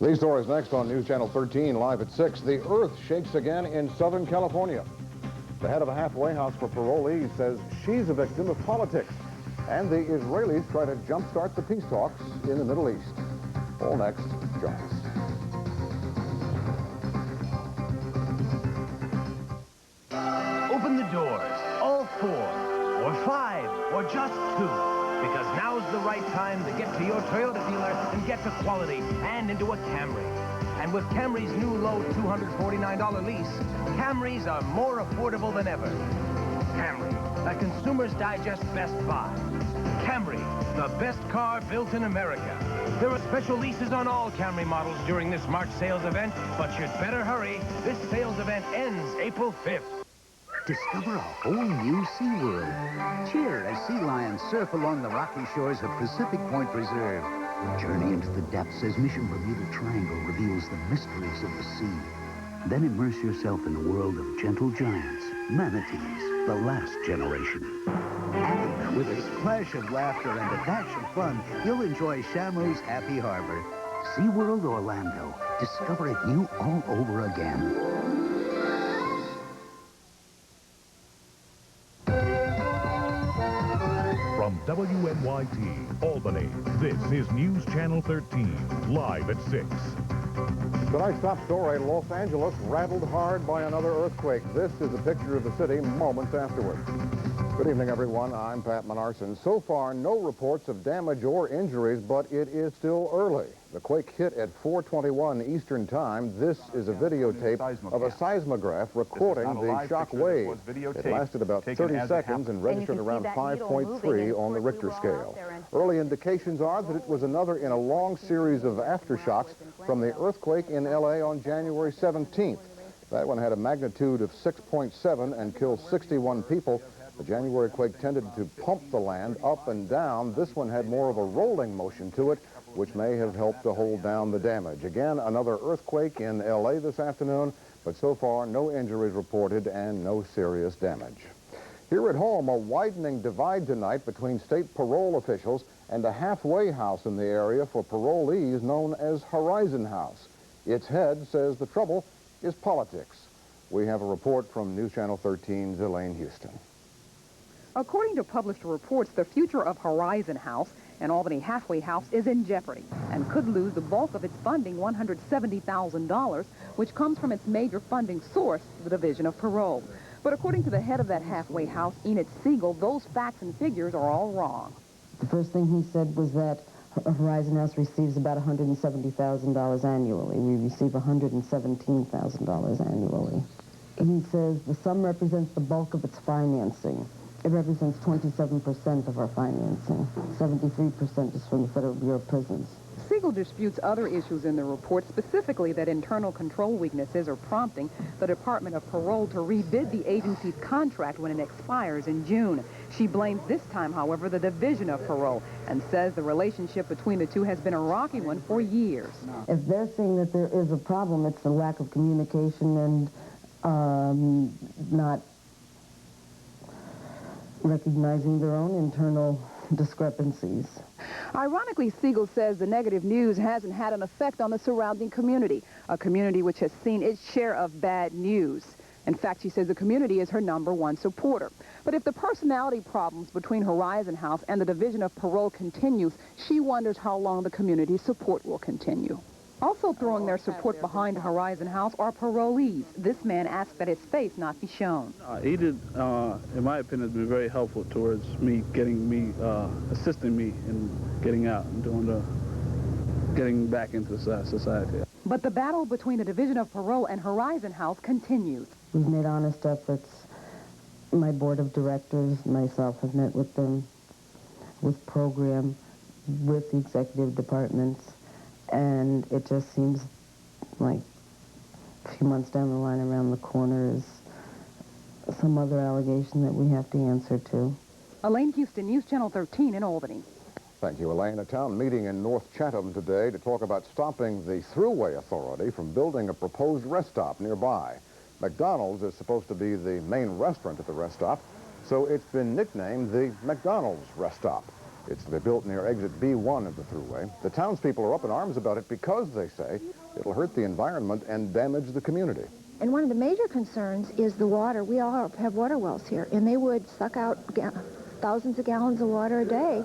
These stories next on News Channel 13, live at 6. The earth shakes again in Southern California. The head of a halfway house for parolees says she's a victim of politics. And the Israelis try to jumpstart the peace talks in the Middle East. All next, join us. Open the doors, all 4, or 5, or just 2. Because now's the right time to get to your Toyota dealer and get to quality and into a Camry. And with Camry's new low $249 lease, Camrys are more affordable than ever. Camry, a Consumer's Digest Best Buy. Camry, the best car built in America. There are special leases on all Camry models during this March sales event, but you'd better hurry. This sales event ends April 5th. Discover a whole new SeaWorld. Cheer as sea lions surf along the rocky shores of Pacific Point Reserve. Journey into the depths as Mission Bermuda Triangle reveals the mysteries of the sea. Then immerse yourself in the world of gentle giants, manatees, the last generation. And with a splash of laughter and a dash of fun, you'll enjoy Shamu's Happy Harbor. SeaWorld Orlando. Discover it new all over again. From WNYT, Albany, this is News Channel 13, live at 6. Tonight's top story, Los Angeles rattled hard by another earthquake. This is a picture of the city moments afterward. Good evening, everyone. I'm Pat Menarson. So far, no reports of damage or injuries, but it is still early. The quake hit at 4:21 Eastern Time. This is a videotape of a seismograph recording the shock wave. It lasted about 30 seconds and registered around 5.3 on the Richter scale. Early indications are that it was another in a long series of aftershocks from the earthquake in L.A. on January 17th. That one had a magnitude of 6.7 and killed 61 people. The January quake tended to pump the land up and down. This one had more of a rolling motion to it, which may have helped to hold down the damage. Again, another earthquake in L.A. this afternoon, but so far no injuries reported and no serious damage. Here at home, a widening divide tonight between state parole officials and a halfway house in the area for parolees known as Horizon House. Its head says the trouble is politics. We have a report from News Channel 13's Elaine Houston. According to published reports, the future of Horizon House, an Albany halfway house, is in jeopardy and could lose the bulk of its funding, $170,000, which comes from its major funding source, the Division of Parole. But according to the head of that halfway house, Enid Siegel, those facts and figures are all wrong. The first thing he said was that Horizon House receives about $170,000 annually. We receive $117,000 annually. He says the sum represents the bulk of its financing. It represents 27% of our financing. 73% is from the Federal Bureau of Prisons. Siegel disputes other issues in the report, specifically that internal control weaknesses are prompting the Department of Parole to rebid the agency's contract when it expires in June. She blames this time, however, the Division of Parole and says the relationship between the two has been a rocky one for years. If they're saying that there is a problem, it's a lack of communication and not recognizing their own internal discrepancies. Ironically, Siegel says the negative news hasn't had an effect on the surrounding community, a community which has seen its share of bad news. In fact, she says the community is her #1 supporter. But if the personality problems between Horizon House and the Division of Parole continues, she wonders how long the community's support will continue. Also throwing their support behind Horizon House are parolees. This man asked that his face not be shown. Edith, in my opinion, has been very helpful towards me assisting me in getting out and getting back into society. But the battle between the Division of Parole and Horizon House continues. We've made honest efforts. My board of directors, myself, have met with them, with program, with the executive departments. And it just seems like a few months down the line, around the corner, is some other allegation that we have to answer to. Elaine Houston, News Channel 13 in Albany. Thank you, Elaine. A town meeting in North Chatham today to talk about stopping the Thruway Authority from building a proposed rest stop nearby. McDonald's is supposed to be the main restaurant at the rest stop, so it's been nicknamed the McDonald's Rest Stop. It's to be built near exit B1 of the thruway. The townspeople are up in arms about it because, they say, it'll hurt the environment and damage the community. And one of the major concerns is the water. We all have water wells here, and they would suck out thousands of gallons of water a day.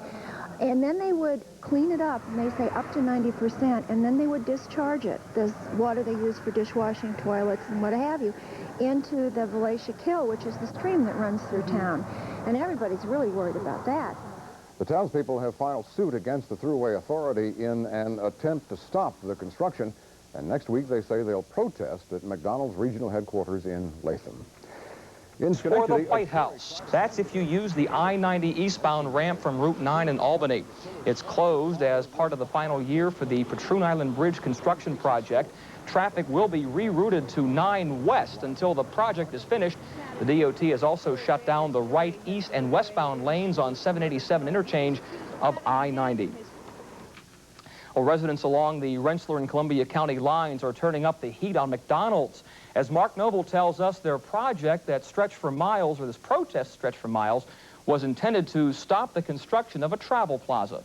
And then they would clean it up, and they say up to 90%, and then they would discharge it, this water they use for dishwashing, toilets, and what have you, into the Valatia Kill, which is the stream that runs through town. And everybody's really worried about that. The townspeople have filed suit against the Thruway Authority in an attempt to stop the construction, and next week they say they'll protest at McDonald's regional headquarters in Latham. In For the Schenectady, White House. That's if you use the I-90 eastbound ramp from Route 9 in Albany. It's closed as part of the final year for the Patroon Island Bridge construction project. Traffic will be rerouted to 9 West until the project is finished. The DOT has also shut down the right, east, and westbound lanes on 787 interchange of I-90. Well, residents along the Rensselaer and Columbia County lines are turning up the heat on McDonald's. As Mark Noble tells us, their project that stretched for miles, or this protest stretched for miles, was intended to stop the construction of a travel plaza.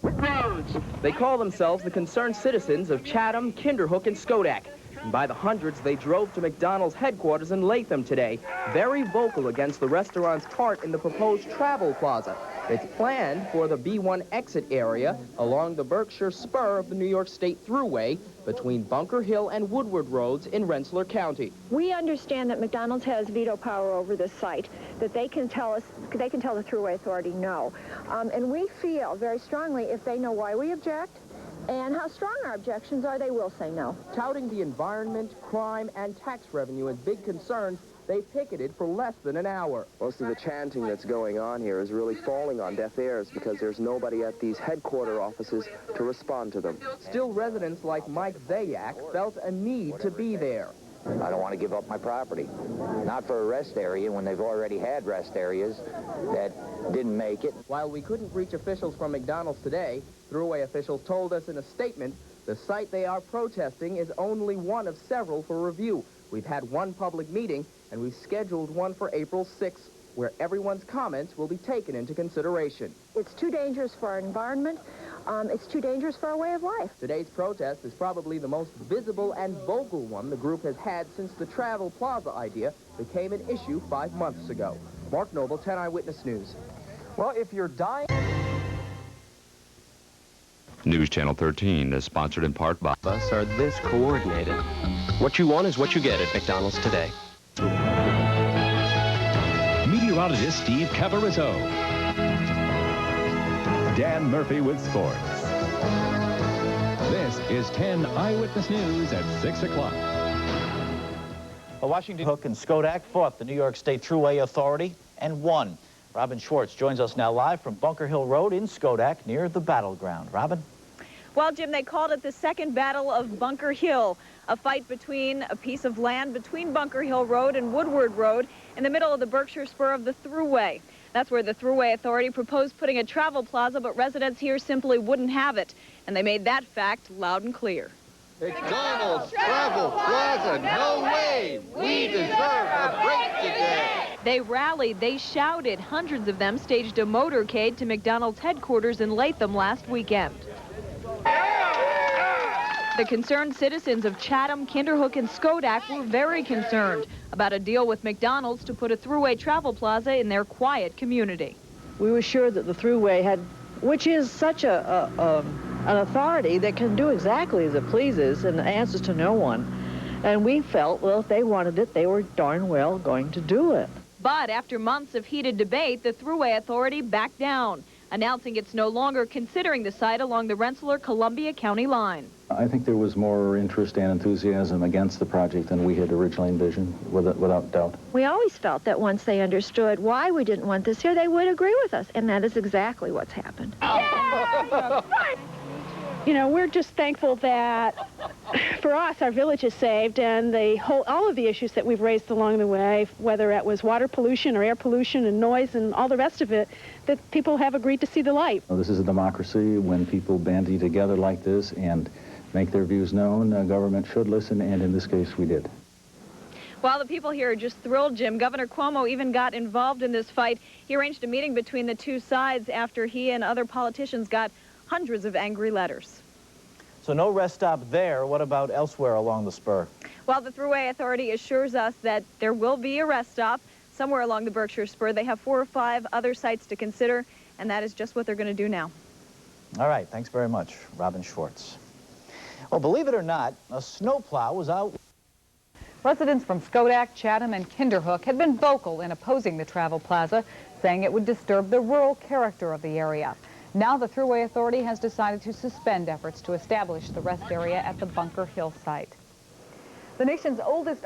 They call themselves the concerned citizens of Chatham, Kinderhook, and Schodack. And by the hundreds, they drove to McDonald's headquarters in Latham today, very vocal against the restaurant's part in the proposed travel plaza. It's planned for the B1 exit area along the Berkshire spur of the New York State Thruway between Bunker Hill and Woodward Roads in Rensselaer County. We understand that McDonald's has veto power over this site, that they can tell the Thruway Authority no. And we feel very strongly if they know why we object and how strong our objections are, they will say no. Touting the environment, crime, and tax revenue as big concerns, they picketed for less than an hour. Most of the chanting that's going on here is really falling on deaf ears because there's nobody at these headquarter offices to respond to them. Still, residents like Mike Zayak felt a need to be there. I don't want to give up my property. Not for a rest area when they've already had rest areas that didn't make it. While we couldn't reach officials from McDonald's today, Thruway officials told us in a statement the site they are protesting is only one of several for review. We've had one public meeting, and we've scheduled one for April 6th, where everyone's comments will be taken into consideration. It's too dangerous for our environment. It's too dangerous for our way of life. Today's protest is probably the most visible and vocal one the group has had since the Travel Plaza idea became an issue 5 months ago. Mark Noble, 10 Eyewitness News. Well, if you're dying... News Channel 13 is sponsored in part by... Us are this coordinated. What you want is what you get at McDonald's today. Meteorologist Steve Cavarizzo. Dan Murphy with sports. This is 10 Eyewitness News at 6 o'clock. Washington Hook and Schodack fought the New York State Thruway Authority and won. Robin Schwartz joins us now live from Bunker Hill Road in Schodack near the battleground. Robin? Well, Jim, they called it the Second Battle of Bunker Hill, a fight between a piece of land between Bunker Hill Road and Woodward Road in the middle of the Berkshire spur of the Thruway. That's where the Thruway Authority proposed putting a travel plaza, but residents here simply wouldn't have it. And they made that fact loud and clear. McDonald's Travel Plaza, no way! We deserve a break today! They rallied, they shouted. Hundreds of them staged a motorcade to McDonald's headquarters in Latham last weekend. The concerned citizens of Chatham, Kinderhook, and Schodack were very concerned about a deal with McDonald's to put a Thruway travel plaza in their quiet community. We were sure that the Thruway had, which is such an authority that can do exactly as it pleases and answers to no one. And we felt, well, if they wanted it, they were darn well going to do it. But after months of heated debate, the Thruway Authority backed down, announcing it's no longer considering the site along the Rensselaer-Columbia County line. I think there was more interest and enthusiasm against the project than we had originally envisioned, without doubt. We always felt that once they understood why we didn't want this here, they would agree with us, and that is exactly what's happened. You know, we're just thankful that, for us, our village is saved, and all of the issues that we've raised along the way, whether it was water pollution or air pollution and noise and all the rest of it, that people have agreed to see the light. This is a democracy. When people bandy together like this and make their views known, government should listen, and in this case, we did. While the people here are just thrilled, Jim, Governor Cuomo even got involved in this fight. He arranged a meeting between the two sides after he and other politicians got hundreds of angry letters. So no rest stop there. What about elsewhere along the spur? Well, the Thruway Authority assures us that there will be a rest stop somewhere along the Berkshire Spur. They have 4 or 5 other sites to consider, and that is just what they're going to do now. All right, thanks very much, Robin Schwartz. Well, believe it or not, a snowplow was out. Residents from Schodack, Chatham, and Kinderhook had been vocal in opposing the travel plaza, saying it would disturb the rural character of the area. Now the Thruway Authority has decided to suspend efforts to establish the rest area at the Bunker Hill site. The nation's oldest